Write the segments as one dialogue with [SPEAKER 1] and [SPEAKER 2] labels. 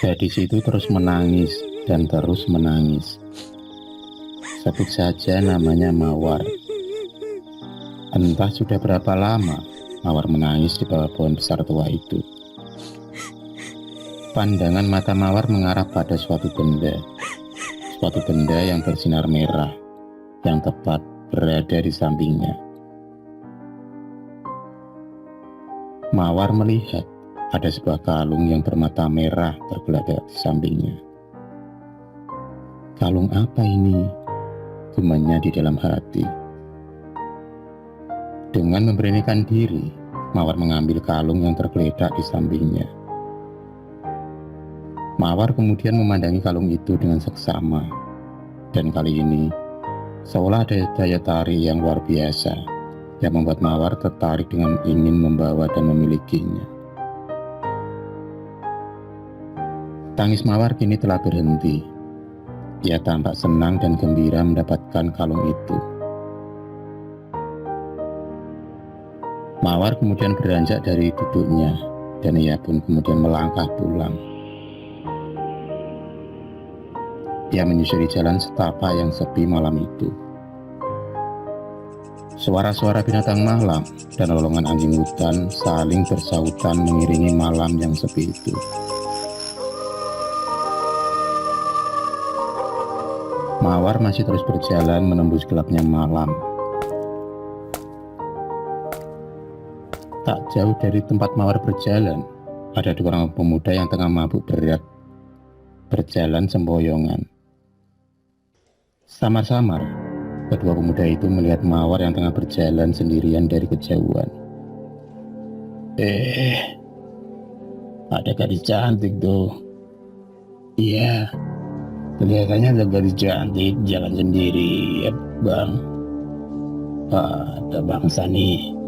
[SPEAKER 1] Gadis itu terus menangis dan terus menangis. Sebut saja namanya Mawar. Entah sudah berapa lama Mawar menangis di bawah pohon besar tua itu. Pandangan mata Mawar mengarah pada suatu benda yang bersinar merah, yang tepat berada di sampingnya. Mawar melihat ada sebuah kalung yang bermata merah tergeletak di sampingnya. Kalung apa ini? Gumanya di dalam hati. Dengan memberanikan diri, Mawar mengambil kalung yang tergeletak di sampingnya. Mawar kemudian memandangi kalung itu dengan seksama. Dan kali ini, seolah ada daya tarik yang luar biasa yang membuat Mawar tertarik dengan ingin membawa dan memilikinya. Tangis Mawar kini telah berhenti. Ia tampak senang dan gembira mendapatkan kalung itu. Mawar kemudian beranjak dari duduknya, dan ia pun kemudian melangkah pulang. Ia menyusuri jalan setapak yang sepi malam itu. Suara-suara binatang malam dan lolongan anjing hutan saling bersautan mengiringi malam yang sepi itu. Mawar masih terus berjalan menembus gelapnya malam. Tak jauh dari tempat Mawar berjalan, ada dua orang pemuda yang tengah mabuk berat, berjalan semboyongan. Samar-samar, kedua pemuda itu melihat Mawar yang tengah berjalan sendirian dari kejauhan. Ada gadis cantik tuh. Iya, kelihatannya ada gadis cantik jalan sendiri, ya bang. Ada bangsa nih.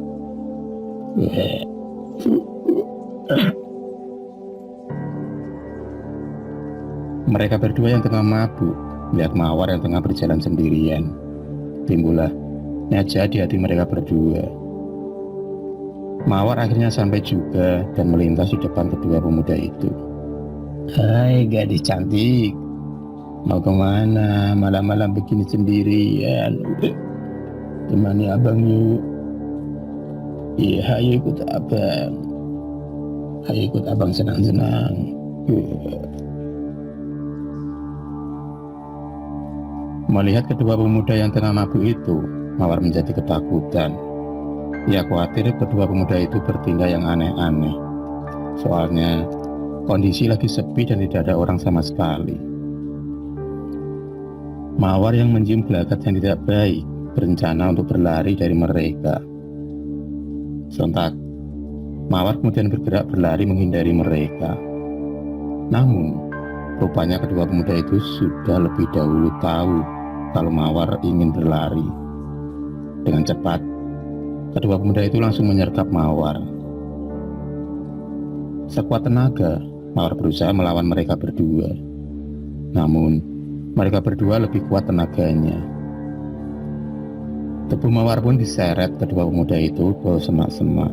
[SPEAKER 1] Mereka berdua yang tengah mabuk melihat Mawar yang tengah berjalan sendirian. Timbullah nyaja di hati mereka berdua. Mawar akhirnya sampai juga dan melintas di depan kedua pemuda itu. Hai gadis cantik, mau kemana malam-malam begini sendirian? Temani abang yuk. Iya, ayo ikut abang. Ayo ikut abang senang-senang. Melihat kedua pemuda yang tengah mabuk itu, Mawar menjadi ketakutan. Ia khawatir kedua pemuda itu bertindak yang aneh-aneh. Soalnya kondisi lagi sepi dan tidak ada orang sama sekali. Mawar yang mencium gelagat yang tidak baik berencana untuk berlari dari mereka. Sontak, Mawar kemudian bergerak berlari menghindari mereka. Namun, rupanya kedua pemuda itu sudah lebih dahulu tahu kalau Mawar ingin berlari. Dengan cepat, kedua pemuda itu langsung menyergap Mawar. Sekuat tenaga, Mawar berusaha melawan mereka berdua. Namun, mereka berdua lebih kuat tenaganya. Tubuh Mawar pun diseret kedua pemuda itu ke semak-semak.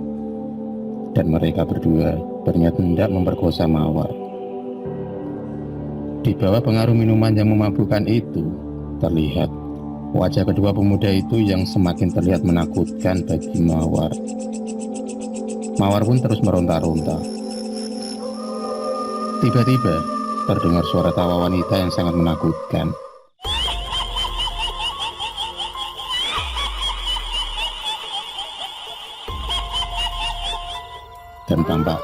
[SPEAKER 1] Dan mereka berdua berniat hendak memperkosa Mawar. Di bawah pengaruh minuman yang memabukkan itu, terlihat wajah kedua pemuda itu yang semakin terlihat menakutkan bagi Mawar. Mawar pun terus meronta-ronta. Tiba-tiba terdengar suara tawa wanita yang sangat menakutkan. Dan tampak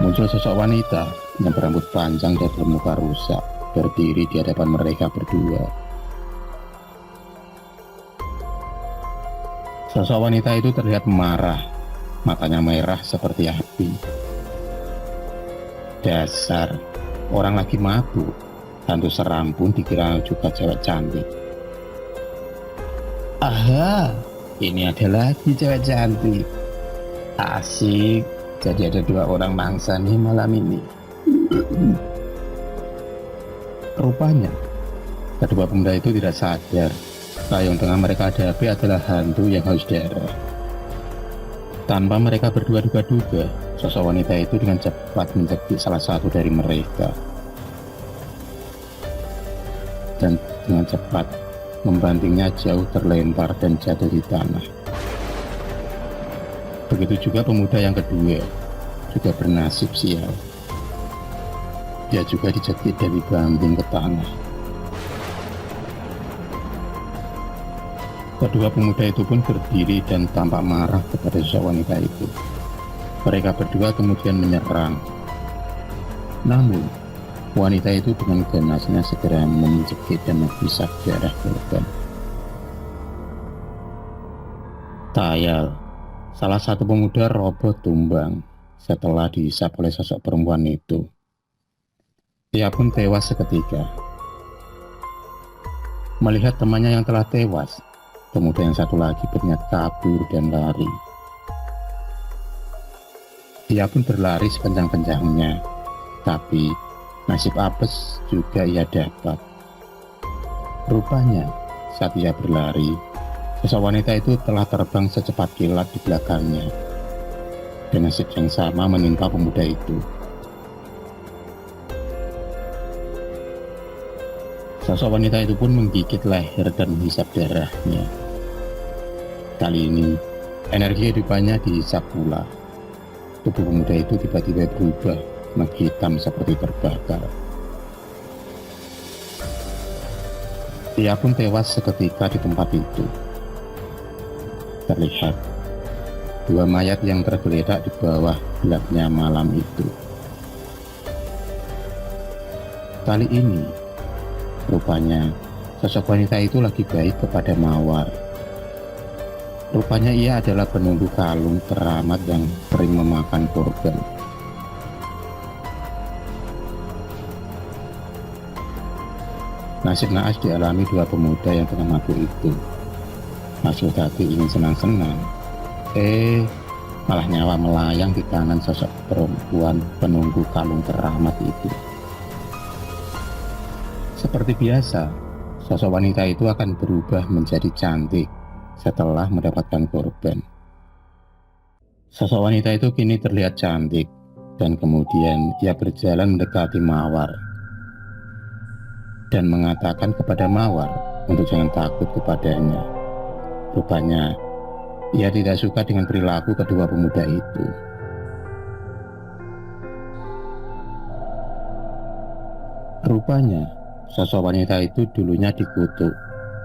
[SPEAKER 1] muncul sosok wanita yang berambut panjang dan bermuka rusak berdiri di hadapan mereka berdua. Sosok wanita itu terlihat marah, matanya merah seperti api. Dasar orang lagi mabuk, hantu seram pun dikira juga cewek cantik. Aha, ini ada lagi cewek cantik. Asik. Jadi ada dua orang mangsa nih malam ini. Rupanya, kedua pemuda itu tidak sadar kalau yang tengah mereka hadapi adalah hantu yang haus darah. Tanpa mereka berdua duga-duga, sosok wanita itu dengan cepat mencekik salah satu dari mereka. dan dengan cepat membantingnya jauh terlempar dan jatuh di tanah. Begitu juga pemuda yang kedua, juga bernasib sial. Dia juga dijepit dan dibanting ke tanah. Kedua pemuda itu pun berdiri dan tampak marah kepada sosok wanita itu. Mereka berdua kemudian menyerang. Namun, wanita itu dengan ganasnya segera mencekik dan menghisap darah korban. Tayal, salah satu pemuda roboh tumbang setelah dihisap oleh sosok perempuan itu. Ia pun tewas seketika. Melihat temannya yang telah tewas, pemuda yang satu lagi berniat kabur dan lari. Ia pun berlari sekencang-kencangnya, tapi nasib apes juga ia dapat. Rupanya, saat ia berlari, sosok wanita itu telah terbang secepat kilat di belakangnya. Dan nasib yang sama menimpa pemuda itu. Sosok wanita itu pun menggigit leher dan menghisap darahnya. Kali ini, energi kehidupannya dihisap pula. Tubuh pemuda itu tiba-tiba berubah menghitam seperti terbakar. Ia pun tewas seketika di tempat itu. Terlihat dua mayat yang tergeletak di bawah gelapnya malam itu. Kali ini, rupanya sosok wanita itu lagi baik kepada Mawar. Rupanya ia adalah penunggu kalung keramat yang sering memakan korban. Nasib naas dialami dua pemuda yang tengah mabuk itu. Masuk tadi ingin senang-senang, malah nyawa melayang di tangan sosok perempuan penunggu kalung keramat itu. Seperti biasa, sosok wanita itu akan berubah menjadi cantik setelah mendapatkan korban. Sosok wanita itu kini terlihat cantik, dan kemudian ia berjalan mendekati Mawar dan mengatakan kepada Mawar untuk jangan takut kepadanya. Rupanya ia tidak suka dengan perilaku kedua pemuda itu. Rupanya sosok wanita itu dulunya dikutuk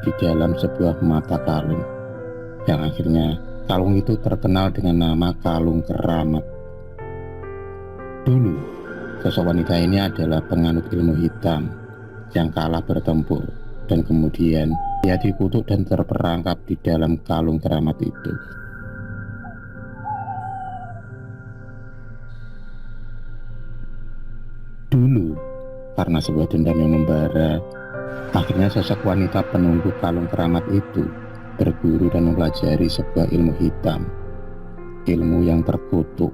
[SPEAKER 1] di dalam sebuah mata kalung, yang akhirnya kalung itu terkenal dengan nama kalung keramat. Dulu, sosok wanita ini adalah penganut ilmu hitam yang kalah bertempur, dan kemudian ia dikutuk dan terperangkap di dalam kalung keramat itu. Dulu, karena sebuah dendam yang membara, akhirnya sosok wanita penunggu kalung keramat itu berguru dan mempelajari sebuah ilmu hitam, ilmu yang terkutuk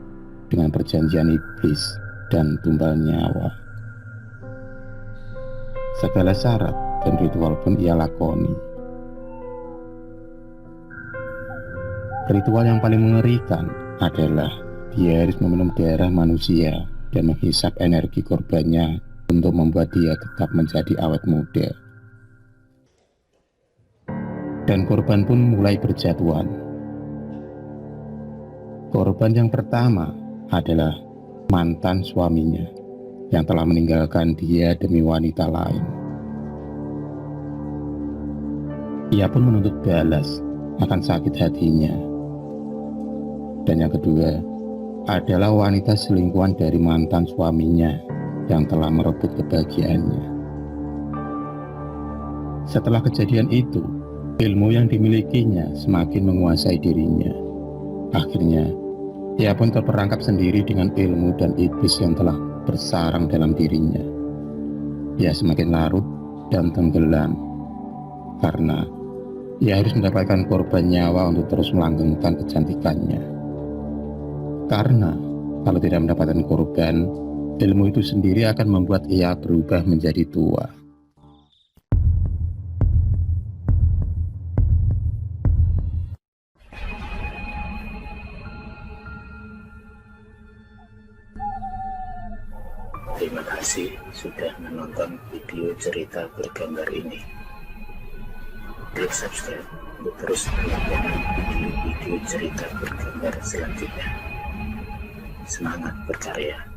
[SPEAKER 1] dengan perjanjian iblis dan tumbal nyawa. Segala syarat dan ritual pun ia lakoni. Ritual yang paling mengerikan adalah dia harus meminum darah manusia dan menghisap energi korbannya untuk membuat dia tetap menjadi awet muda. Dan korban pun mulai berjatuhan. Korban yang pertama adalah mantan suaminya yang telah meninggalkan dia demi wanita lain. Ia pun menuntut balas akan sakit hatinya. Dan yang kedua adalah wanita selingkuhan dari mantan suaminya yang telah merebut kebahagiaannya. Setelah kejadian itu, ilmu yang dimilikinya semakin menguasai dirinya. Akhirnya, ia pun terperangkap sendiri dengan ilmu dan iblis yang telah bersarang dalam dirinya. Ia semakin larut dan tenggelam, karena ia harus mendapatkan korban nyawa untuk terus melanggengkan kecantikannya. Karena kalau tidak mendapatkan korban, ilmu itu sendiri akan membuat ia berubah menjadi tua. Terima kasih.
[SPEAKER 2] kasih sudah menonton video cerita bergambar ini. Klik subscribe untuk terus menonton video-video cerita bergambar selanjutnya. Semangat berkarya.